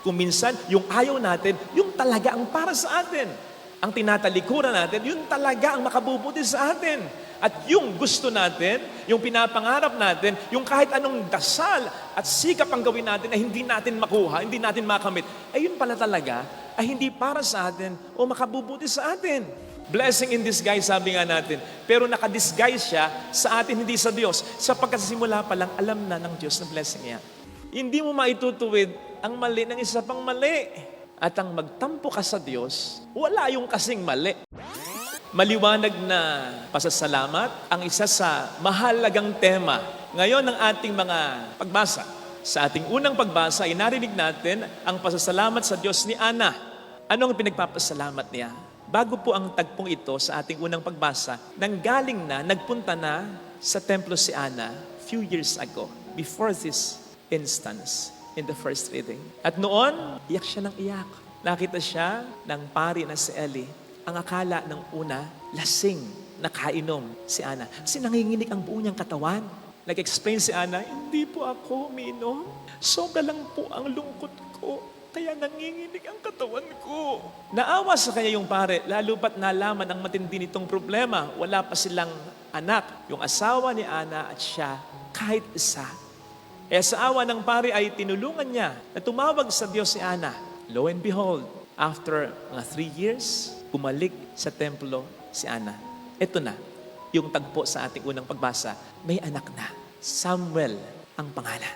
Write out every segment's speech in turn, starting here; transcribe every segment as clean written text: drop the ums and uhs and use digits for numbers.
Kung minsan, yung ayaw natin, yung talaga ang para sa atin. Ang tinatalikuran natin, yun talaga ang makabubuti sa atin. At yung gusto natin, yung pinapangarap natin, yung kahit anong dasal at sikap ang gawin natin na hindi natin makuha, hindi natin makamit, ay yun pala talaga, ay hindi para sa atin o makabubuti sa atin. Blessing in disguise, sabi nga natin. Pero nakadisguise siya sa atin, hindi sa Diyos. Sapagkat simula pa lang, alam na ng Diyos na blessing niya. Hindi mo maitutuwid ang mali ng isa pang mali. At ang magtampo ka sa Diyos, wala yung kasing mali. Maliwanag na pasasalamat ang isa sa mahalagang tema ngayon ng ating mga pagbasa. Sa ating unang pagbasa ay narinig natin ang pasasalamat sa Diyos ni Ana. Anong pinagpapasalamat niya? Bago po ang tagpong ito sa ating unang pagbasa, nagpunta na sa templo si Ana few years ago, before this instance in the first reading. At noon, iyak siya ng iyak. Nakita siya ng pari na si Eli. Ang akala ng una, lasing, nakainom si Ana. Kasi nanginginig ang buo niyang katawan. Nag-explain si Ana, hindi po ako umiinom. Sobra lang po ang lungkot ko. Kaya nanginginig ang katawan ko. Naawa sa kanya yung pare, lalo pat nalaman ang matindi nitong problema. Wala pa silang anak. Yung asawa ni Ana at siya, kahit isa. Kaya sa awa ng pare ay tinulungan niya na tumawag sa Diyos si Ana. Lo and behold, after mga 3 years, bumalik sa templo si Ana. Ito na, yung tagpo sa ating unang pagbasa. May anak na. Samuel ang pangalan.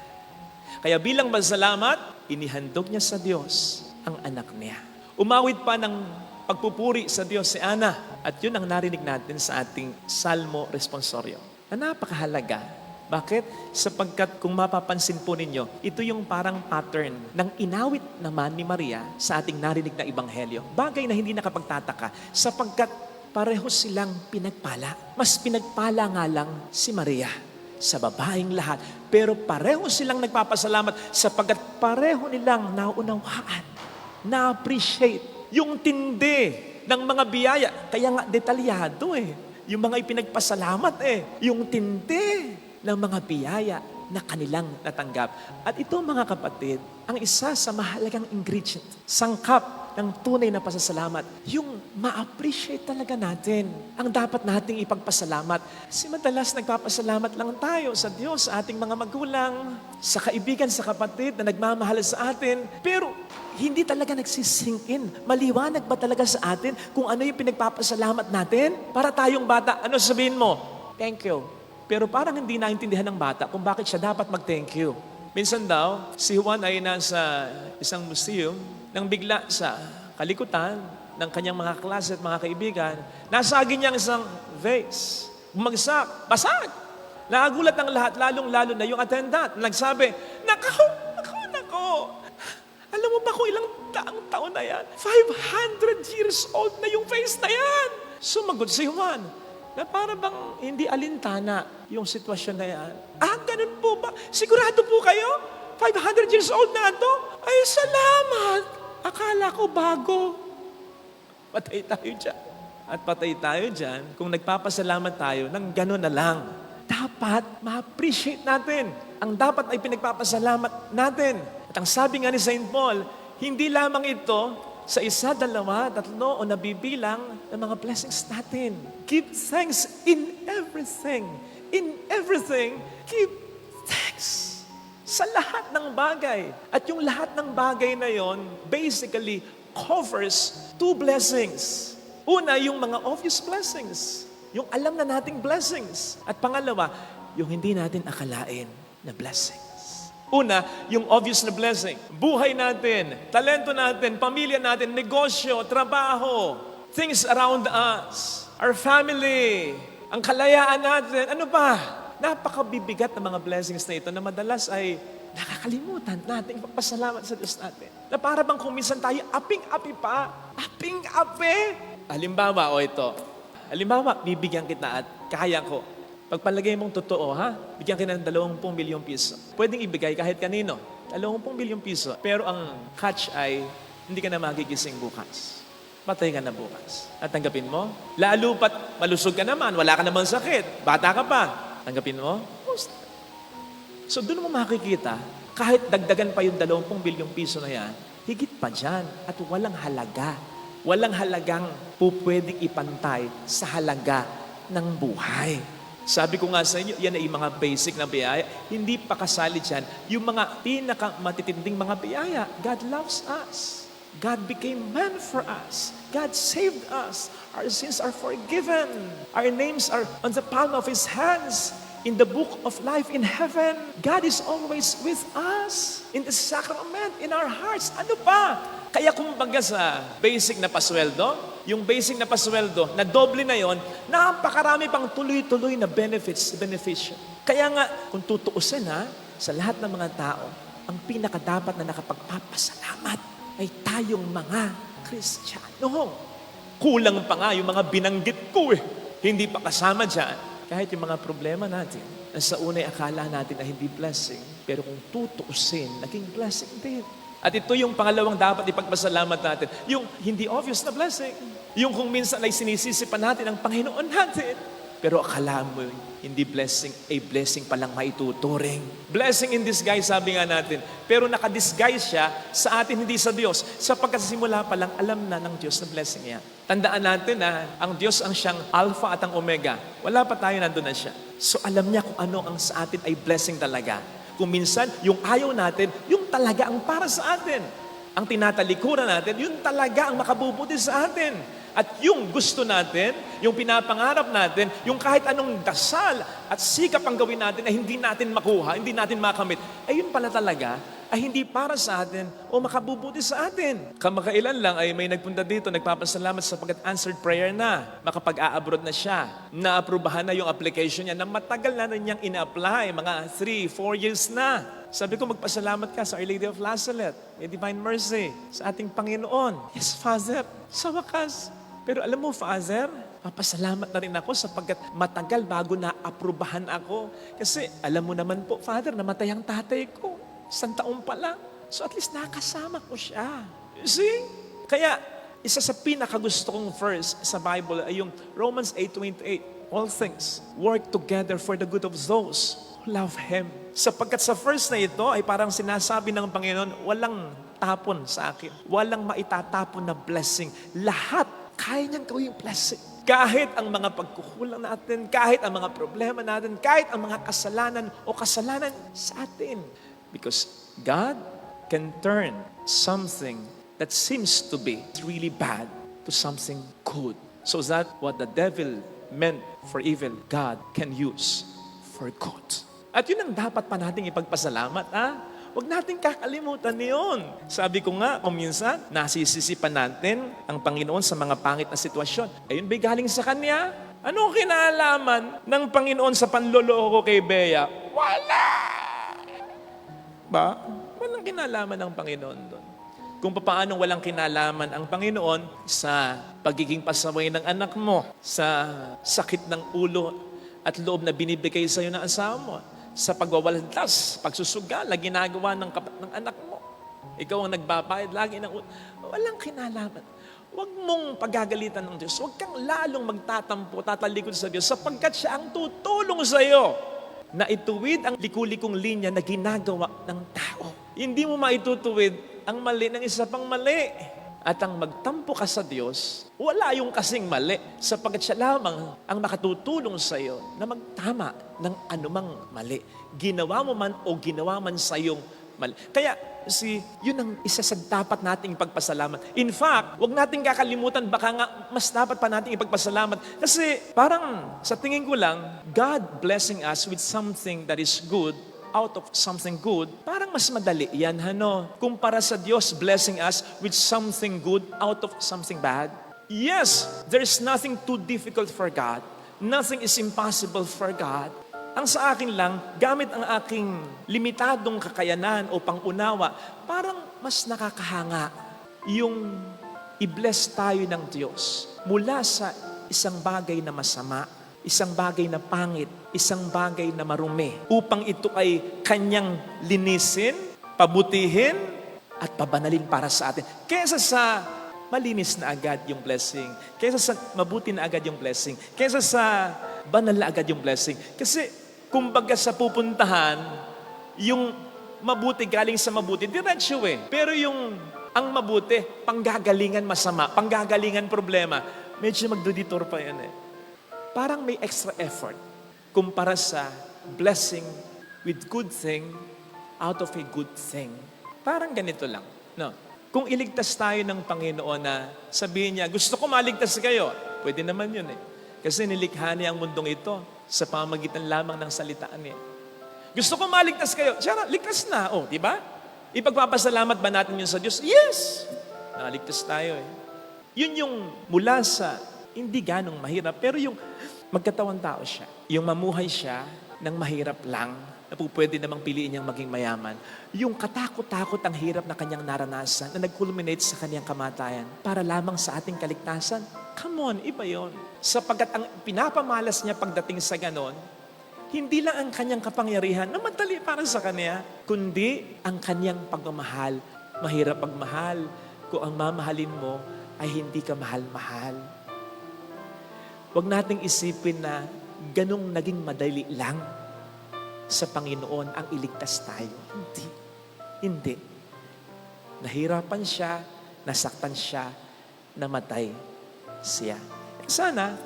Kaya bilang masalamat, inihandog niya sa Diyos ang anak niya. Umawit pa ng pagpupuri sa Diyos si Ana. At yun ang narinig natin sa ating Salmo Responsorio. Na napakahalaga. Bakit? Sapagkat kung mapapansin po ninyo, ito yung parang pattern ng inawit naman ni Maria sa ating narinig na ebanghelyo. Bagay na hindi nakapagtataka sapagkat pareho silang pinagpala. Mas pinagpala nga lang si Maria sa babaeng lahat. Pero pareho silang nagpapasalamat sapagkat pareho nilang naunawaan, na-appreciate yung tindi ng mga biyaya. Kaya nga detalyado yung mga ipinagpasalamat yung tindi ng mga biyaya na kanilang natanggap. At ito mga kapatid, ang isa sa mahalagang ingredient, sangkap ng tunay na pasasalamat, yung ma-appreciate talaga natin ang dapat nating ipagpasalamat. Kasi madalas nagpapasalamat lang tayo sa Diyos, sa ating mga magulang, sa kaibigan, sa kapatid na nagmamahal sa atin, pero hindi talaga nagsisink-in. Maliwanag ba talaga sa atin kung ano yung pinagpapasalamat natin? Para tayong bata, ano sabihin mo? Thank you. Pero parang hindi naintindihan ng bata kung bakit siya dapat mag-thank you. Minsan daw, si Juan ay nasa isang museum nang bigla sa kalikutan ng kanyang mga klase at mga kaibigan, nasagi niya ang isang vase. Bumagsak, basag. Nakagulat ang lahat, lalong-lalo na yung attendant. Nagsabi, nako. Alam mo ba kung ilang taon na yan? 500 years old na yung vase na yan. Sumagot si Juan na para bang hindi alintana yung sitwasyon na yan. Ganun po ba? Sigurado po kayo? 500 years old na ito? Ay, salamat! Akala ko bago. Patay tayo dyan. At patay tayo dyan kung nagpapasalamat tayo ng gano'n na lang. Dapat ma-appreciate natin ang dapat ay pinagpapasalamat natin. At ang sabi nga ni St. Paul, hindi lamang ito sa 1, 2, 3 o nabibilang ng mga blessings natin. Give thanks in everything. In everything, give thanks. Sa lahat ng bagay. At yung lahat ng bagay na yon basically covers 2 blessings. Una, yung mga obvious blessings. Yung alam na nating blessings. At pangalawa, yung hindi natin akalain na blessing. Una, yung obvious na blessing. Buhay natin, talento natin, pamilya natin, negosyo, trabaho, things around us, our family, ang kalayaan natin. Ano ba? Napakabibigat ng mga blessings na ito na madalas ay nakakalimutan natin ipagpasalamat sa Diyos natin. Na para bang kung minsan tayo aping-api pa. Aping-api. Halimbawa, Halimbawa, bibigyan kita at kaya ko. Pagpalagay mong totoo, bigyan ka ng 20 milyong piso. Pwedeng ibigay kahit kanino. 20 milyong piso. Pero ang catch ay, hindi ka na magigising bukas. Patay ka na bukas. At tanggapin mo? Lalo pat malusog ka naman, wala ka naman sakit, bata ka pa. Tanggapin mo? So doon mo makikita, kahit dagdagan pa yung 20 milyong piso na yan, higit pa dyan at walang halaga. Walang halagang pupwedeng ipantay sa halaga ng buhay. Sabi ko nga sa inyo, yan ay mga basic na biyaya. Hindi pa kasali dyan yung mga pinakamatitinding mga biyaya. God loves us. God became man for us. God saved us. Our sins are forgiven. Our names are on the palm of His hands. In the book of life in heaven, God is always with us. In the sacrament, in our hearts. Ano pa? Kaya kumbaga sa basic na pasweldo, yung basic na pasweldo, na doble na yon, napakarami pang tuloy-tuloy na beneficio. Kaya nga, kung tutuusin sa lahat ng mga tao, ang pinakadapat na nakapagpapasalamat ay tayong mga Kristiyano. Kulang pa nga yung mga binanggit ko Hindi pa kasama dyan. Kahit yung mga problema natin, na sa unay akala natin na hindi blessing, pero kung tutuusin, naging blessing din. At ito yung pangalawang dapat ipagpasalamat natin. Yung hindi obvious na blessing. Yung kung minsan ay sinisisi pa natin ang Panginoon natin. Pero akala mo, hindi blessing, a blessing palang maituturing. Blessing in disguise, sabi nga natin. Pero nakadisguise siya sa atin, hindi sa Diyos. Sapagkat simula pa lang, alam na ng Diyos na blessing niya. Tandaan natin ang Diyos ang siyang Alpha at ang Omega. Wala pa tayo, nandun na siya. So alam niya kung ano ang sa atin ay blessing talaga. Kung minsan, yung ayaw natin, yung talaga ang para sa atin. Ang tinatalikuran natin, yun talaga ang makabubuti sa atin. At yung gusto natin, yung pinapangarap natin, yung kahit anong dasal at sikap ang gawin natin na hindi natin makuha, hindi natin makamit, ay yun pala talaga, ay hindi para sa atin o makabubuti sa atin. Kamakailan lang ay may nagpunta dito, nagpapasalamat sapagkat answered prayer na. Makapag-a-abroad na siya. Naaprubahan na yung application niya na matagal na rin niyang ina-apply, mga 3-4 years na. Sabi ko, magpasalamat ka sa Our Lady of Lazaret, may divine mercy sa ating Panginoon. Yes, Father, sa wakas. Pero alam mo, Father, papasalamat na rin ako sapagkat matagal bago na-aprubahan ako. Kasi alam mo naman po, Father, namatay ang tatay ko. 1 taon pa lang. So at least nakasama ko siya. You see? Kaya, isa sa pinakagusto kong verse sa Bible ay yung Romans 8:28. All things work together for the good of those who love Him. Sapagkat sa verse na ito ay parang sinasabi ng Panginoon, walang tapon sa akin. Walang maitatapon na blessing. Lahat kaya niyang gawing blessing. Kahit ang mga pagkukulang natin, kahit ang mga problema natin, kahit ang mga kasalanan o kasalanan sa atin. Because God can turn something that seems to be really bad to something good. So that what the devil meant for evil, God can use for good. At yun ang dapat pa nating ipagpasalamat, Huwag natin kakalimutan yun. Sabi ko nga, kung minsan, nasisisipan natin ang Panginoon sa mga pangit na sitwasyon. Ayun ba'y galing sa Kanya? Ano kinalaman ng Panginoon sa panloloko kay Bea? Wala! Ba? Walang kinalaman ng Panginoon doon. Kung paano walang kinalaman ang Panginoon sa pagiging pasaway ng anak mo, sa sakit ng ulo at loob na binibigay sa iyo ng asawa mo, sa pagwawalantas, pagsusugal na ginagawa ng anak mo. Ikaw ang nagbabayad lagi ng walang kinalaman. Huwag mong pagagalitan ng Diyos. Huwag kang lalong magtatampo, tatalikod sa Diyos sapagkat siya ang tutulong sa iyo na ituwid ang likulikong linya na ginagawa ng tao. Hindi mo maitutuwid ang mali ng isa pang mali. At ang magtampo ka sa Diyos, wala yung kasing mali sapagkat siya lamang ang makatutulong sa iyo na magtama ng anumang mali. Ginawa mo man o ginawa man sa iyong mali. Kaya, yun ang isa sa dapat nating ipagpasalamat. In fact, wag nating kakalimutan, baka nga mas dapat pa nating ipagpasalamat. Kasi parang sa tingin ko lang, God blessing us with something that is good, out of something good, parang mas madali yan, kumpara sa Diyos blessing us with something good out of something bad. Yes, there's nothing too difficult for God. Nothing is impossible for God. Ang sa akin lang, gamit ang aking limitadong kakayanan o pangunawa, parang mas nakakahanga yung i-bless tayo ng Diyos mula sa isang bagay na masama, isang bagay na pangit, isang bagay na marumi, upang ito ay kanyang linisin, pabutihin, at pabanalin para sa atin. Kaysa sa malinis na agad yung blessing, kaysa sa mabuti na agad yung blessing, kaysa sa banal na agad yung blessing. Kasi, kumbaga sa pupuntahan, yung mabuti galing sa mabuti, diretso Pero yung Ang mabuti, panggagalingan masama, panggagalingan problema. Medyo magduditor pa yan eh. Parang may extra effort kumpara sa blessing with good thing out of a good thing. Parang ganito lang. No? Kung iligtas tayo ng Panginoon na sabihin niya, gusto ko maligtas kayo, pwede naman yun eh. Kasi nilikha niya ang mundong ito sa pamamagitan lamang ng salitaan niya. Gusto ko maligtas kayo. Siya, ligtas na. Oh, di ba? Ipagpapasalamat ba natin yun sa Diyos? Yes! Naligtas tayo eh. Yun yung mula sa hindi ganong mahirap, pero yung magkatawang tao siya. Yung mamuhay siya ng mahirap lang, na po pwede namang piliin niyang maging mayaman. Yung katakot-takot ang hirap na kanyang naranasan, na nag-culminate sa kanyang kamatayan, para lamang sa ating kaligtasan. Come on, iba yun. Sapagkat ang pinapamalas niya pagdating sa ganon, hindi lang ang kanyang kapangyarihan na madali para sa kanya, kundi ang kanyang pagmamahal. Mahirap pagmahal kung ang mamahalin mo ay hindi ka mahal-mahal. Huwag nating isipin na ganong naging madali lang sa Panginoon ang iligtas tayo. Hindi. Hindi. Nahirapan siya, nasaktan siya, namatay siya. Sana,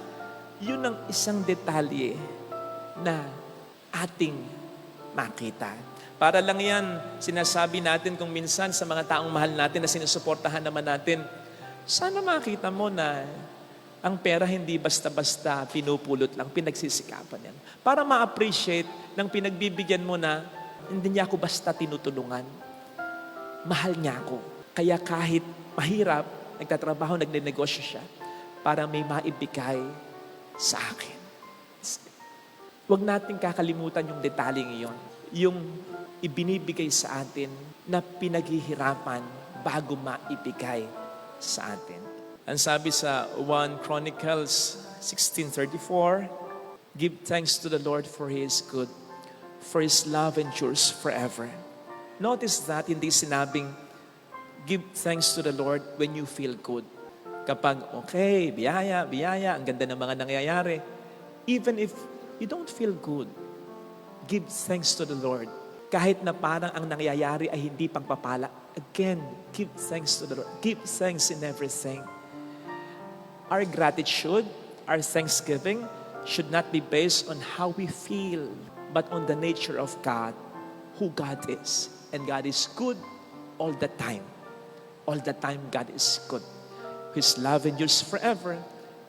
yun ang isang detalye na ating makita. Para lang yan, sinasabi natin kung minsan sa mga taong mahal natin na sinusuportahan naman natin, sana makita mo na ang pera hindi basta-basta pinupulot lang, pinagsisikapan yan. Para ma-appreciate ng pinagbibigyan mo na hindi niya ako basta tinutulungan. Mahal niya ako. Kaya kahit mahirap, nagtatrabaho, nagnenegosyo siya para may maibigay sa akin. Huwag natin kakalimutan yung detaling iyon. Yung ibinibigay sa atin na pinaghihirapan bago maibigay sa atin. Ang sabi sa 1 Chronicles 16:34, give thanks to the Lord for His good, for His love endures forever. Notice that hindi sinabing, give thanks to the Lord when you feel good. Kapag okay, biyaya, ang ganda ng mga nangyayari. Even if you don't feel good, give thanks to the Lord. Kahit na parang ang nangyayari ay hindi pagpapala, again, give thanks to the Lord. Give thanks in everything. Our gratitude, our thanksgiving, should not be based on how we feel, but on the nature of God, who God is. And God is good all the time. All the time, God is good. His love endures forever,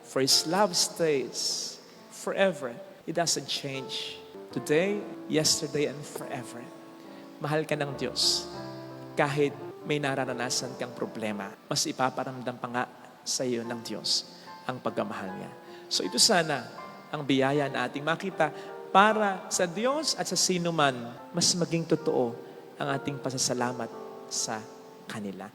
for His love stays forever. It doesn't change. Today, yesterday, and forever. Mahal ka ng Diyos. Kahit may nararanasan kang problema, mas ipaparamdam pa nga sa iyo ng Diyos ang pagmamahal niya. So ito sana ang biyaya na ating makita para sa Diyos at sa sino man, mas maging totoo ang ating pasasalamat sa kanila.